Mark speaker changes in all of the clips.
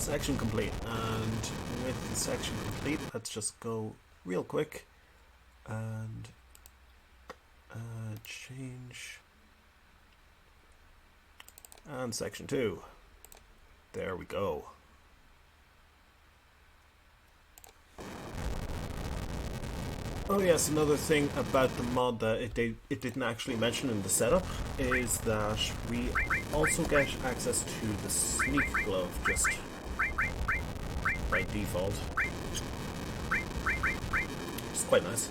Speaker 1: Section complete, and with the section complete, let's just go real quick and change, and section 2. There we go. Oh yes, another thing about the mod that it didn't actually mention in the setup is that we also get access to the sneak glove just by default. It's quite nice.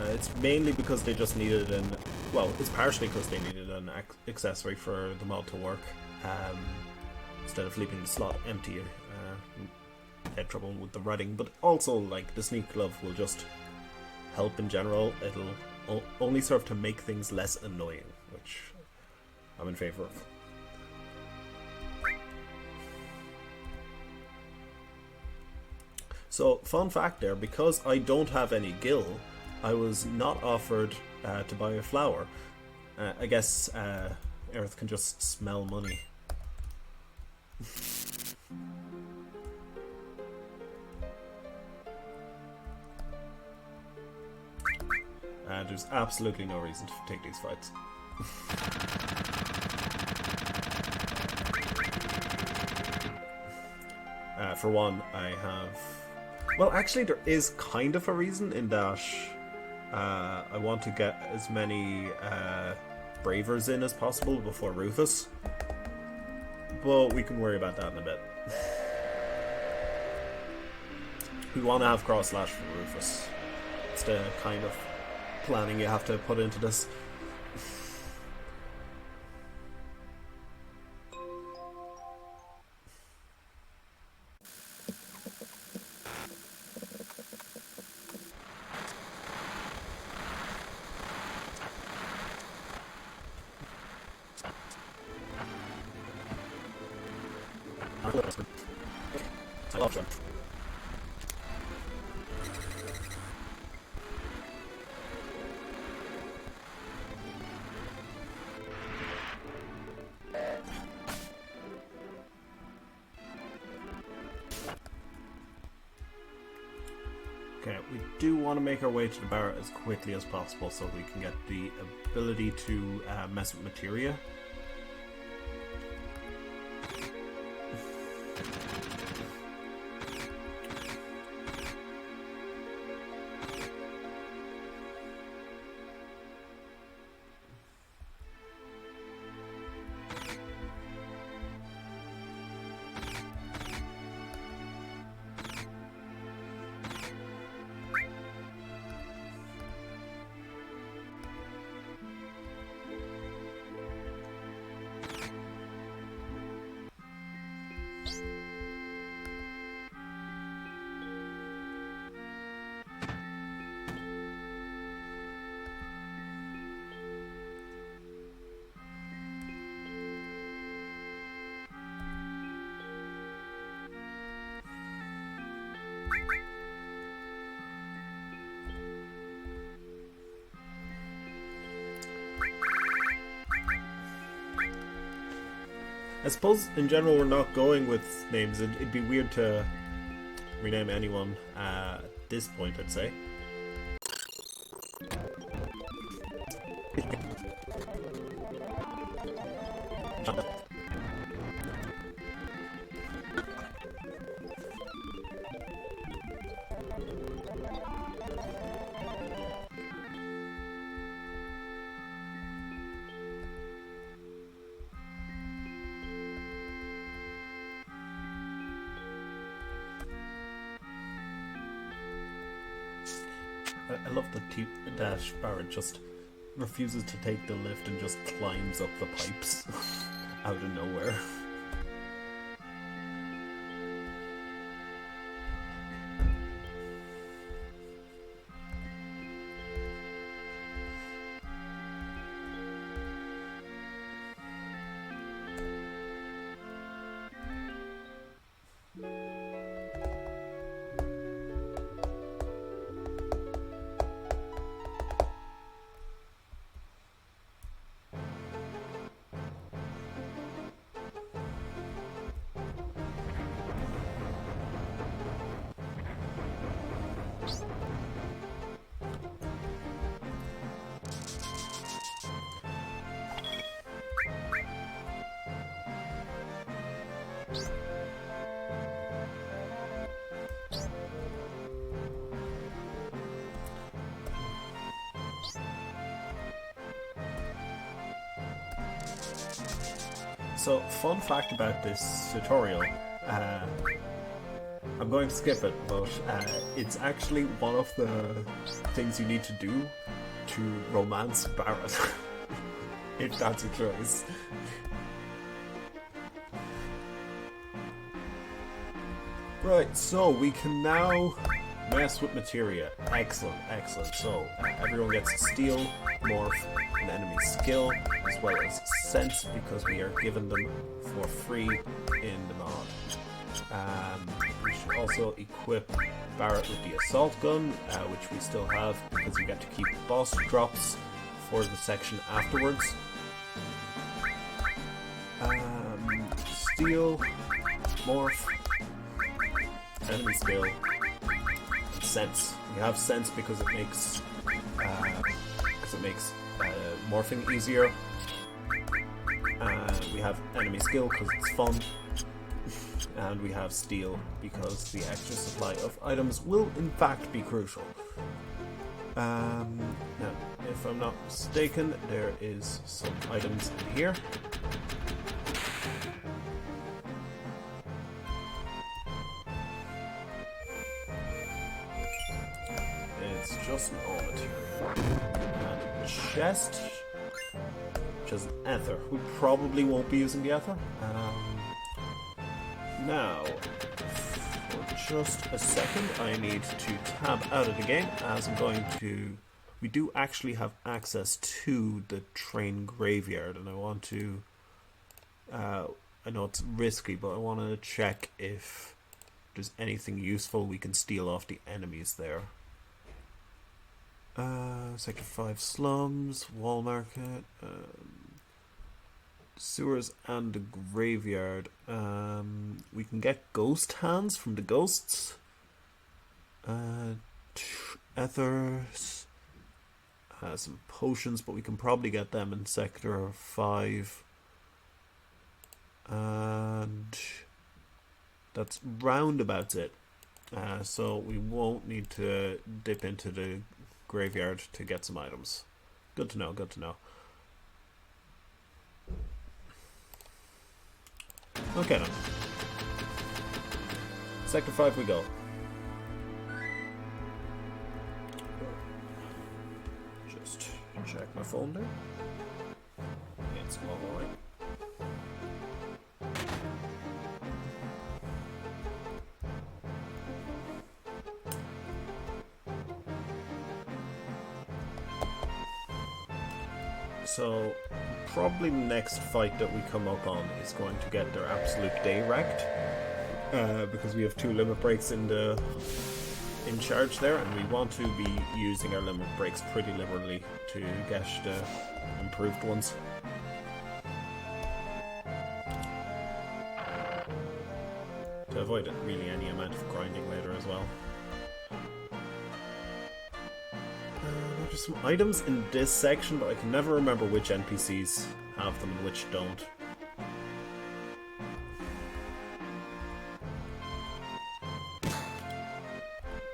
Speaker 1: It's mainly because they just needed well, it's partially because they needed an accessory for the mod to work. Instead of leaving the slot empty, had trouble with the writing, but also like the sneak glove will just help in general. It'll only serve to make things less annoying, which I'm in favor of. So, fun fact there, because I don't have any gil, I was not offered to buy a flower. I guess Earth can just smell money. There's absolutely no reason to take these fights. For one, I have... Well, actually there is kind of a reason in that I want to get as many Bravers in as possible before Rufus. But we can worry about that in a bit. We want to have cross-slash for Rufus. It's the kind of planning you have to put into this. I love them. Okay, we do want to make our way to the Barret as quickly as possible so we can get the ability to mess with materia. I suppose in general we're not going with names. It'd be weird to rename anyone at this point, I'd say. I love that Barret just refuses to take the lift and just climbs up the pipes out of nowhere. So, fun fact about this tutorial, I'm going to skip it, but it's actually one of the things you need to do to romance Barrett, if that's a choice. Right, so we can now mess with materia. Excellent, excellent. So, everyone gets Steel, Morph, and Enemy Skill, as well as Sense, because we are given them for free in the mod. We should also equip Barrett with the Assault Gun, which we still have, because you get to keep boss drops for the section afterwards. Steel, Morph, Enemy Skill, and Sense. We have Sense because it makes morphing easier. We have Enemy Skill because it's fun. And we have Steel because the extra supply of items will in fact be crucial. Now, if I'm not mistaken, there is some items in here. It's just an all material. And a chest, which is an ether. We probably won't be using the ether. Now, for just a second, I need to tab out of the game, as I'm going to... We do actually have access to the train graveyard, and I want to... I know it's risky, but I want to check if there's anything useful we can steal off the enemies there. Sector 5 slums, wall market... sewers and the graveyard. We can get ghost hands from the ghosts. Ethers. Some potions, but we can probably get them in sector 5. And that's roundabouts it. So we won't need to dip into the graveyard to get some items. Good to know, good to know. Okay then. Sector 5 we go. Just check my phone there. It's alright. So, probably the next fight that we come up on is going to get their absolute day wrecked, because we have 2 limit breaks in charge there, and we want to be using our limit breaks pretty liberally to get the improved ones. To avoid really any amount of grinding later as well. There's some items in this section, but I can never remember which NPCs have them and which don't.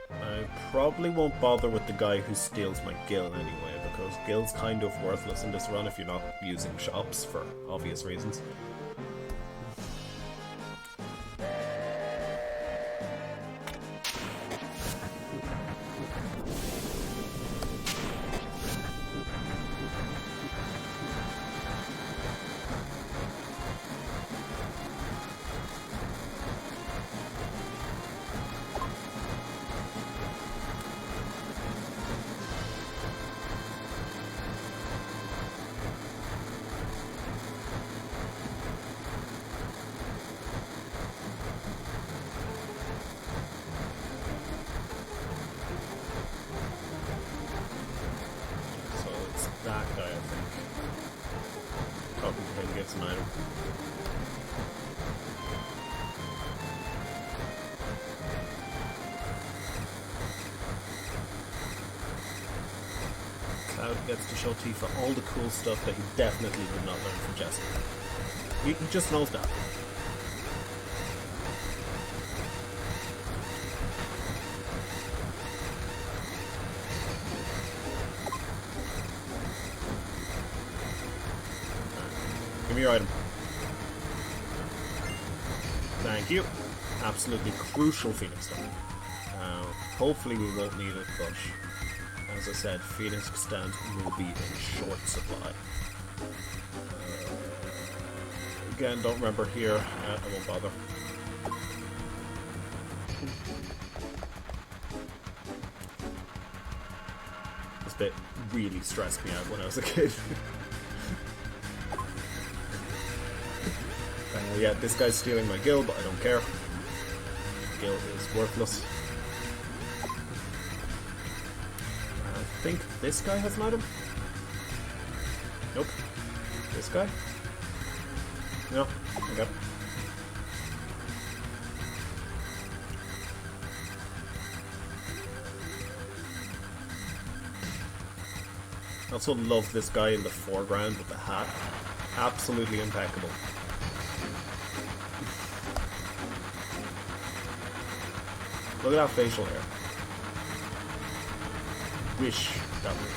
Speaker 1: I probably won't bother with the guy who steals my gil anyway, because gil's kind of worthless in this run if you're not using shops for obvious reasons. That guy, I think. Talking to him gets an item. Cloud gets to show Tifa all the cool stuff that he definitely did not learn from Jesse. He just knows that. Give me your item. Thank you. Absolutely crucial Phoenix Stone. Hopefully we won't need it, but as I said, Phoenix Stand will be in short supply. Again, don't remember here. I won't bother. This bit really stressed me out when I was a kid. Yeah, this guy's stealing my gil, but I don't care. Gil is worthless. I think this guy has an item? Nope. This guy? No. Okay. I also love this guy in the foreground with the hat. Absolutely impeccable. Look at that facial hair. Wish that was.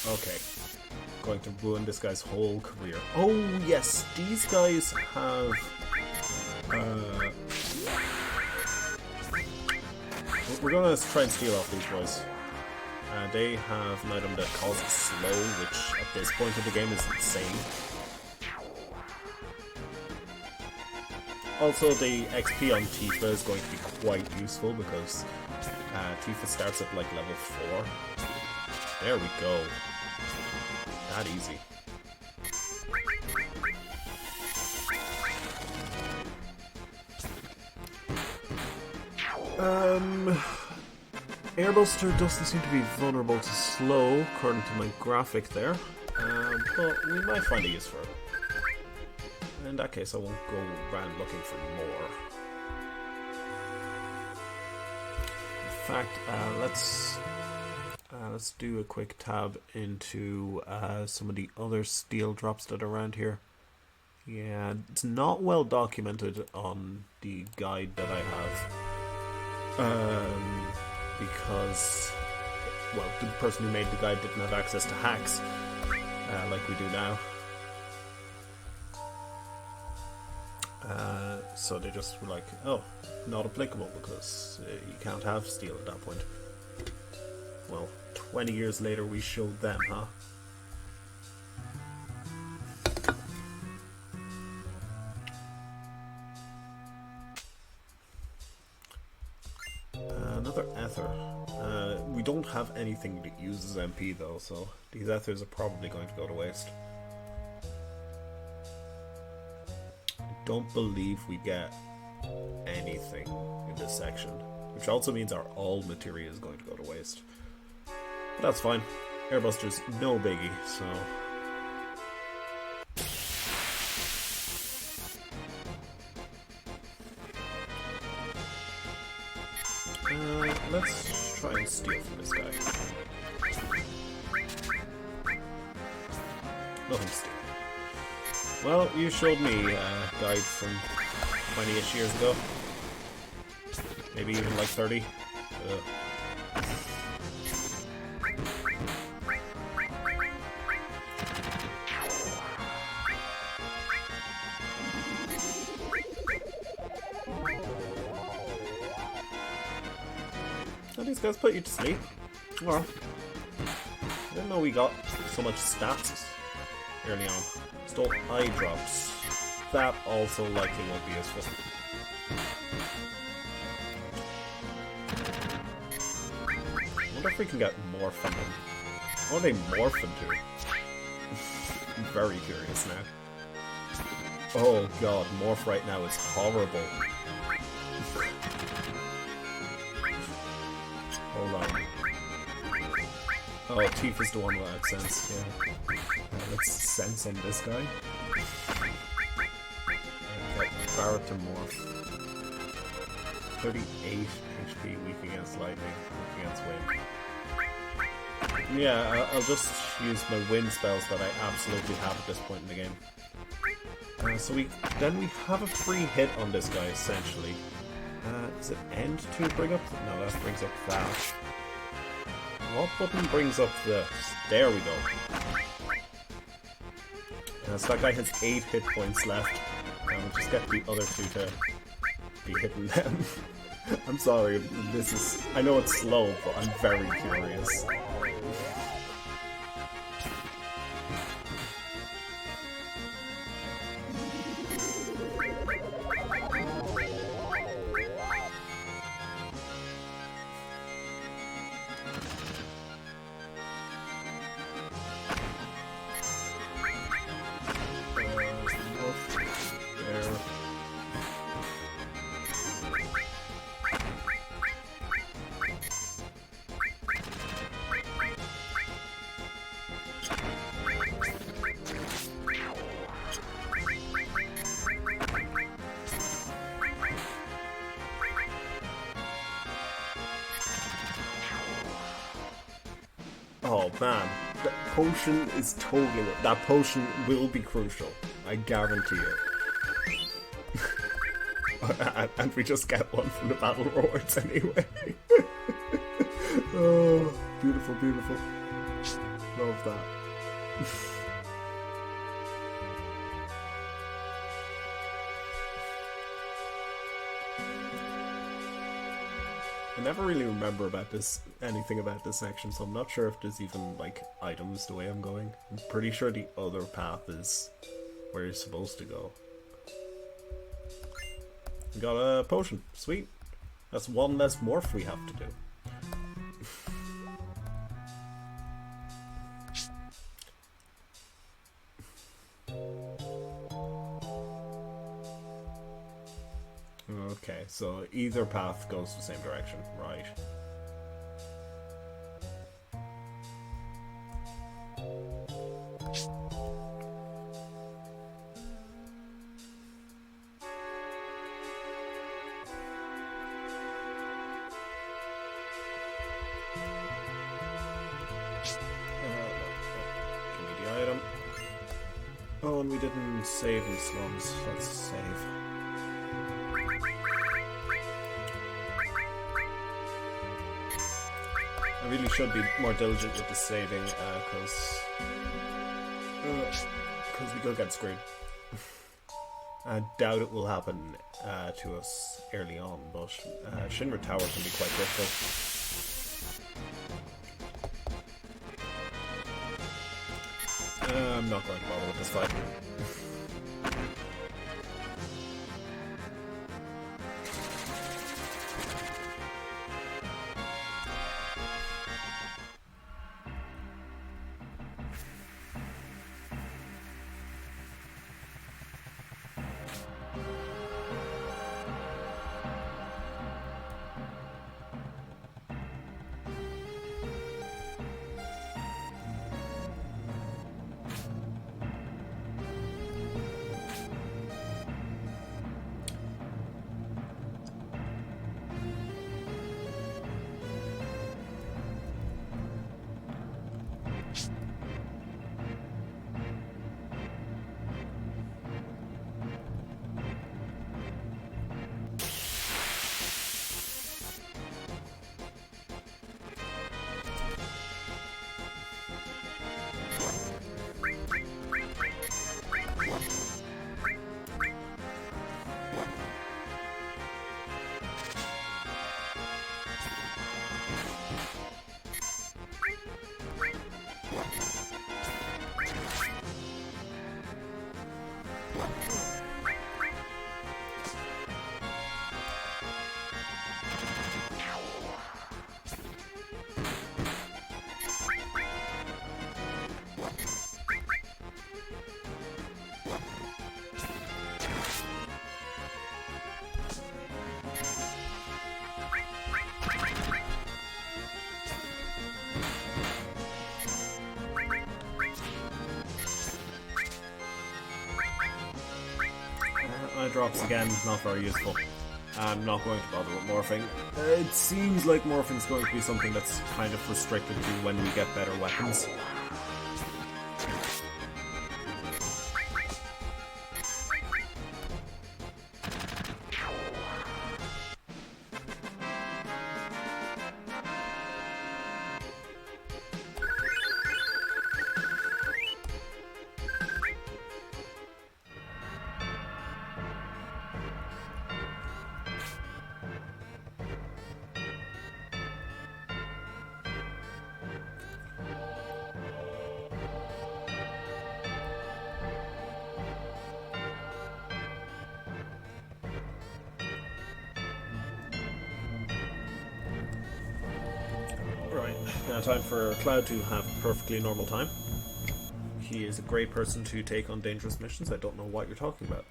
Speaker 1: Okay. Going to ruin this guy's whole career. Oh, yes, these guys have... we're gonna try and steal off these boys. They have an item that calls it slow, which at this point of the game is insane. Also, the XP on Tifa is going to be quite useful because Tifa starts at like level 4. There we go. That easy. Airbuster doesn't seem to be vulnerable to slow, according to my graphic there. But we might find a use for it. In that case, I won't go around looking for more. In fact, let's do a quick tab into some of the other steel drops that are around here. Yeah, it's not well documented on the guide that I have. Because, well, the person who made the guide didn't have access to hacks, like we do now. So they just were like, oh, not applicable because you can't have steel at that point. Well, 20 years later we showed them, huh? Another ether. We don't have anything that uses MP though, so these ethers are probably going to go to waste. I don't believe we get anything in this section, which also means our all materia is going to go to waste. But that's fine. Airbuster's no biggie, so... let's try and steal from this guy. Nothing to steal. Well, you showed me a guide from 20-ish years ago. Maybe even like 30. These guys put you to sleep. Well, didn't know we got so much stats early on. Stole eye drops. That also likely won't be useful. I wonder if we can get morph from them. What are they morph into? I'm very curious now. Oh god, morph right now is horrible. Hold on. Oh, Teeth is the one without sense, yeah. Let's sense on this guy. Okay, Barret to morph. 38 HP, weak against lightning, weak against wind. Yeah, I'll just use my wind spells that I absolutely have at this point in the game. So we have a free hit on this guy, essentially. Is it end to bring up? No, that brings up that. What button brings up this? There we go. So that guy has 8 hit points left. We'll just get the other two to be hitting them. I'm sorry, this is... I know it's slow, but I'm very curious. Oh man, that potion is totally... That potion will be crucial. I guarantee it. And we just get one from the battle rewards anyway. Oh, beautiful, beautiful. Love that. I never really remember about anything about this section, so I'm not sure if there's even, like, items the way I'm going. I'm pretty sure the other path is where you're supposed to go. We got a potion. Sweet. That's one less morph we have to do. Okay, so either path goes the same direction, right? Give me the item. Oh, and we didn't save in slums. Let's save. I really should be more diligent with the saving, because we could get screwed. I doubt it will happen to us early on, but Shinra Tower can be quite difficult. I'm not going to bother with this fight. mana drops again, not very useful. I'm not going to bother with morphing. It seems like morphing is going to be something that's kind of restricted to when we get better weapons. Right, now time for Cloud to have perfectly normal time. He is a great person to take on dangerous missions. I don't know what you're talking about.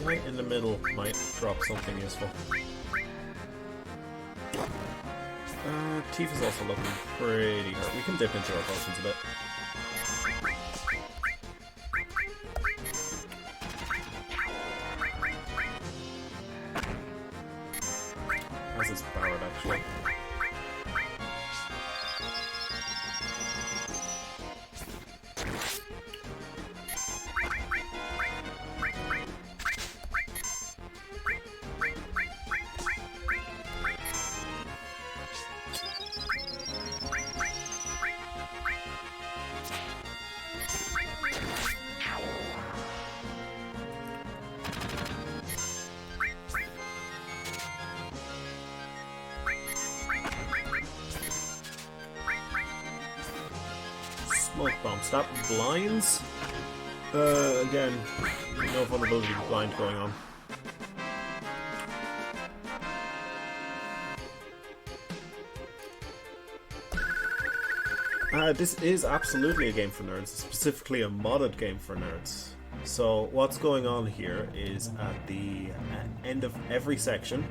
Speaker 1: Right in the middle might drop something useful. Tifa's also looking pretty hurt. We can dip into our potions a bit. As is Barrett, actually. Smoke bomb. Stop blinds. Again, no vulnerability to blind going on. This is absolutely a game for nerds, specifically a modded game for nerds. So what's going on here is at the end of every section,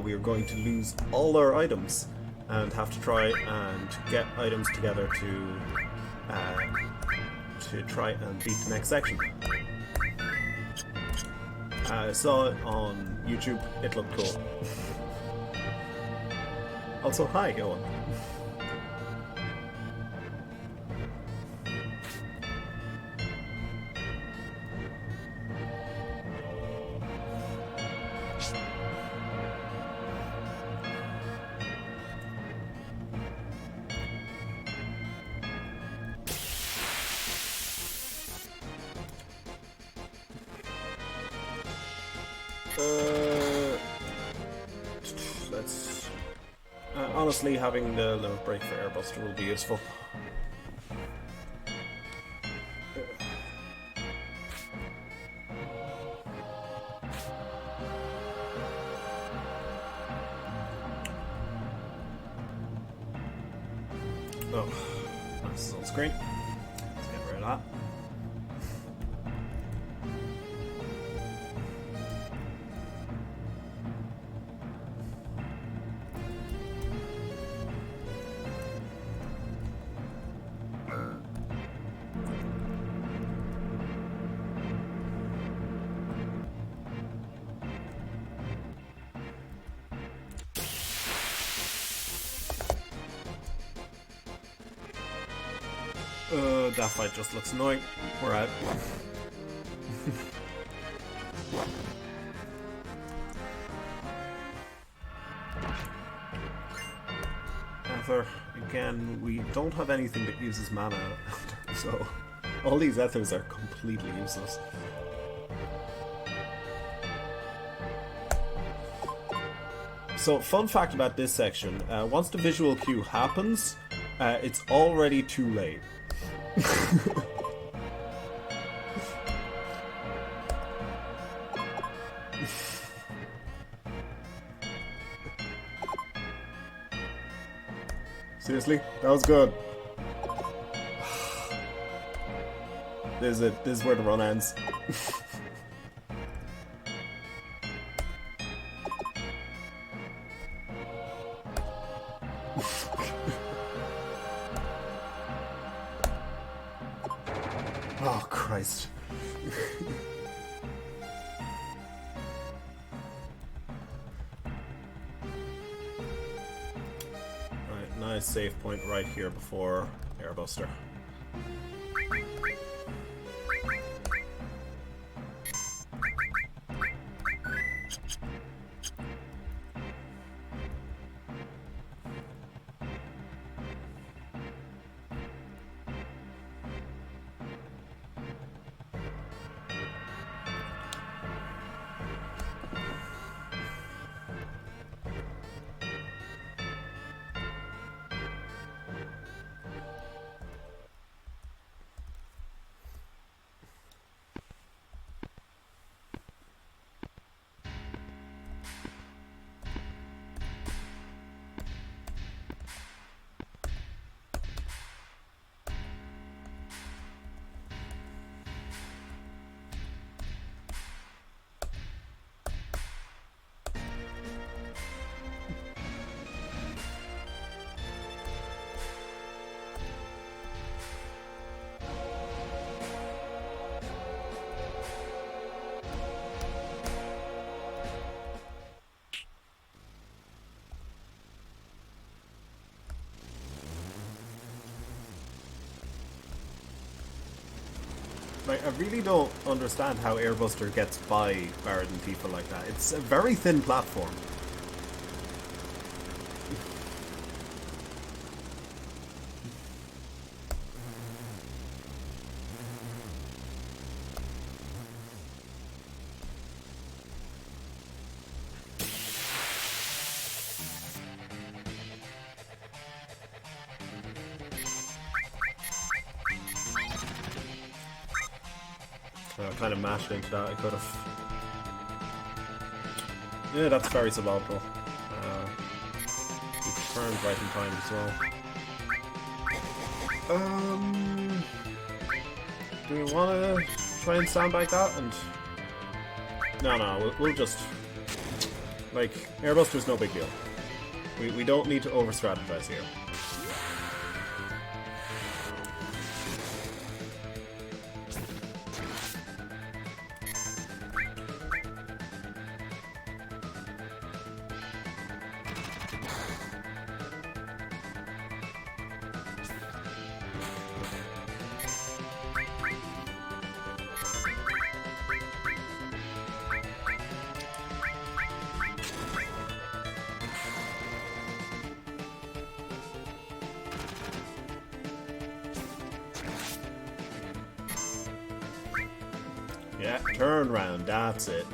Speaker 1: we are going to lose all our items and have to try and get items together to try and beat the next section. I saw it on YouTube, it looked cool. Also, hi, Owen. Let's... honestly, having the limit break for Airbuster will be useful. Oh, this is on screen. Let's get rid of that. That fight just looks annoying. We're out. Ether, again, we don't have anything that uses mana, so All these ethos are completely useless. So, fun fact about this section, once the visual cue happens, it's already too late. Seriously? That was good. This is it. This is where the run ends. Oh, Christ. Right, nice save point right here before Airbuster. Like, I really don't understand how Airbuster gets by Barret and Tifa like that. It's a very thin platform. Kind of mashed into that, I could have. Yeah, that's very survivable. He turned right in time as well. Do we want to try and sandbag that? And no, we'll just, like, Airbuster's no big deal. We don't need to over-strategize here. Yeah, turn round, that's it.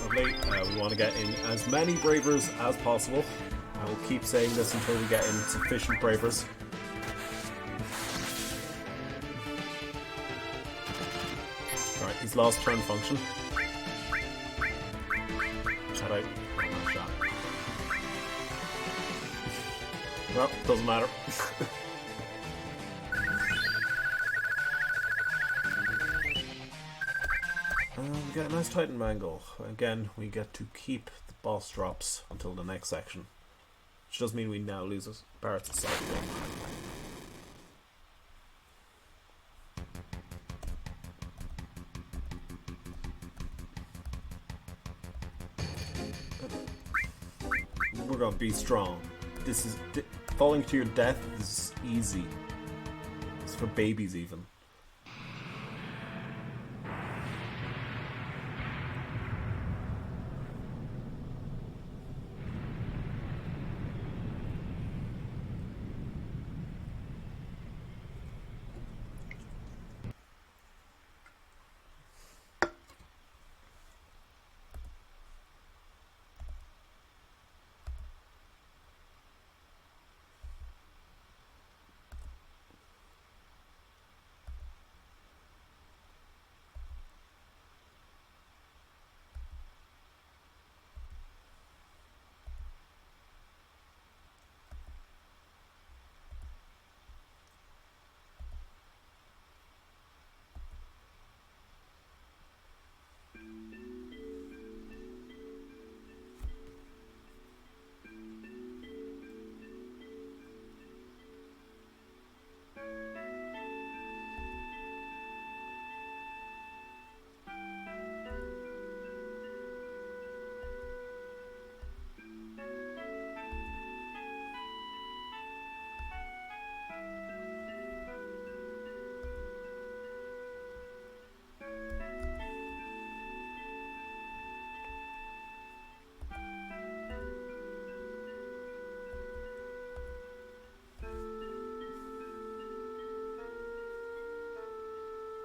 Speaker 1: Lovely. We want to get in as many Bravers as possible. I will keep saying this until we get in sufficient Bravers. Alright, he's lost turn function. Had I... Oh, shot. Well, doesn't matter. We get a nice Titan Mangle. Again, we get to keep the boss drops until the next section. Which does mean we now lose us. Barret's aside. We're gonna be strong. This is... falling to your death is easy. It's for babies even.